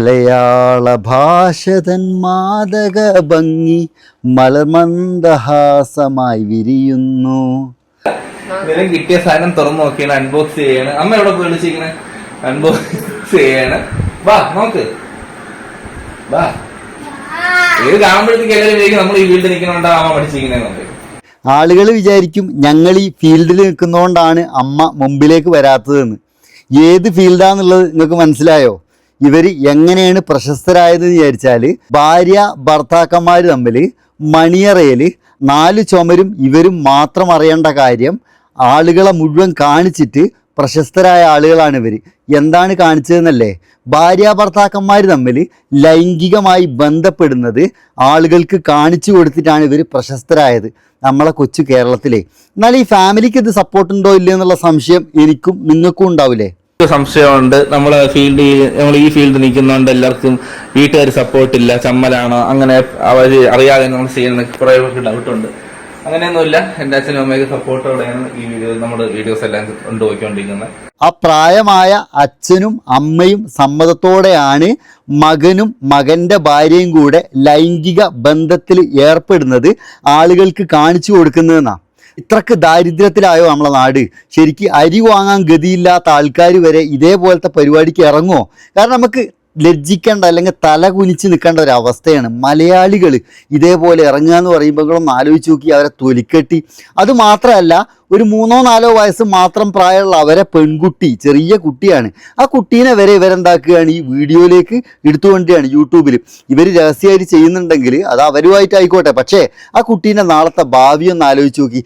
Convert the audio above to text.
മലയാള ഭാഷതൻ മാദക ഭംഗി മലർമന്ദഹാസമായി വിരിയുന്നു. നിനക്ക് കിട്ടിയ സാധനം തുറന്നു നോക്കിയാണ്, അൺബോക്സ് ചെയ്യാണ്. അമ്മ എവിടെ പോയി വിളിച്ചിരിക്കണേ? അൺബോക്സ് ചെയ്യാണ്. വാ നോക്ക്, വാ. ഇത് കാണുമ്പോഴത്തേക്ക് എല്ലാവരും വിചാരിക്കും നമ്മൾ ഈ ഫീൽഡിൽ നിൽക്കണോണ്ടാ അമ്മ പഠിച്ചിരിക്കുന്നതെന്നുണ്ട്. ആളുകൾ വിചാരിക്കും ഞങ്ങൾ ഈ ഫീൽഡിൽ നിൽക്കുന്നതുകൊണ്ടാണ് അമ്മ മുമ്പിലേക്ക് വരാത്തതെന്ന്. ഏത് ഫീൽഡാന്നുള്ളത് നിങ്ങൾക്ക് മനസ്സിലായോ? ഇവർ എങ്ങനെയാണ് പ്രശസ്തരായതെന്ന് വിചാരിച്ചാൽ, ഭാര്യ ഭർത്താക്കന്മാർ തമ്മിൽ മണിയറയിൽ 4 ചുമരും ഇവരും മാത്രം അറിയേണ്ട കാര്യം ആളുകളെ മുഴുവൻ കാണിച്ചിട്ട് പ്രശസ്തരായ ആളുകളാണ് ഇവർ. എന്താണ് കാണിച്ചതെന്നല്ലേ? ഭാര്യ ഭർത്താക്കന്മാർ തമ്മിൽ ലൈംഗികമായി ബന്ധപ്പെടുന്നത് ആളുകൾക്ക് കാണിച്ചു കൊടുത്തിട്ടാണ് ഇവർ പ്രശസ്തരായത് നമ്മളെ കൊച്ചു കേരളത്തിലെ. എന്നാൽ ഈ ഫാമിലിക്ക് ഇത് സപ്പോർട്ട് ഉണ്ടോ ഇല്ലയോ എന്നുള്ള സംശയം എനിക്കും നിങ്ങൾക്കും ഉണ്ടാവില്ലേ? സംശയമുണ്ട്. നമ്മൾ ഈ ഫീൽഡ് നിൽക്കുന്നതുകൊണ്ട് എല്ലാവർക്കും വീട്ടുകാർ സപ്പോർട്ടില്ല, ചമ്മലാണോ, അങ്ങനെ അവർ അറിയാതെ നമ്മൾ ചെയ്യുന്ന കുറേ ഡൗട്ടുണ്ട്. അങ്ങനെയൊന്നുമില്ല. എൻ്റെ അച്ഛനും അമ്മയൊക്കെ സപ്പോർട്ടോടെയാണ് നമ്മുടെ വീഡിയോസ് എല്ലാം കൊണ്ടുപോയിക്കൊണ്ടിരിക്കുന്നത്. ആ പ്രായമായ അച്ഛനും അമ്മയും സമ്മതത്തോടെയാണ് മകനും മകൻ്റെ ഭാര്യയും കൂടെ ലൈംഗിക ബന്ധത്തിൽ ഏർപ്പെടുന്നത് ആളുകൾക്ക് കാണിച്ചു കൊടുക്കുന്നതെന്നാണ്. ഇത്രക്ക് ദാരിദ്ര്യത്തിലായോ നമ്മളെ നാട്? ശരിക്ക് അരി വാങ്ങാൻ ഗതിയില്ലാത്ത ആൾക്കാർ വരെ ഇതേപോലത്തെ പരിപാടിക്ക് ഇറങ്ങുമോ? കാരണം നമുക്ക് ലജ്ജിക്കേണ്ട അല്ലെങ്കിൽ തല കുനിച്ച് നിൽക്കേണ്ട ഒരു അവസ്ഥയാണ്. മലയാളികൾ ഇതേപോലെ ഇറങ്ങുക എന്ന് പറയുമ്പോൾ ഒന്ന് ആലോചിച്ച് നോക്കി അവരെ തൊലിക്കെട്ടി. അതുമാത്രമല്ല, ഒരു 3-4 വയസ്സ് മാത്രം പ്രായമുള്ള അവരെ പെൺകുട്ടി, ചെറിയ കുട്ടിയാണ്, ആ കുട്ടീനെ വരെ ഇവരെന്താക്കുകയാണ്, ഈ വീഡിയോയിലേക്ക് എടുത്തുകൊണ്ടിയാണ് യൂട്യൂബിൽ. ഇവർ രഹസ്യമായിട്ട് ചെയ്യുന്നുണ്ടെങ്കിൽ അത് അവരുമായിട്ടായിക്കോട്ടെ, പക്ഷേ ആ കുട്ടീൻ്റെ നാളത്തെ ഭാവി ഒന്ന് ആലോചിച്ച് നോക്കി.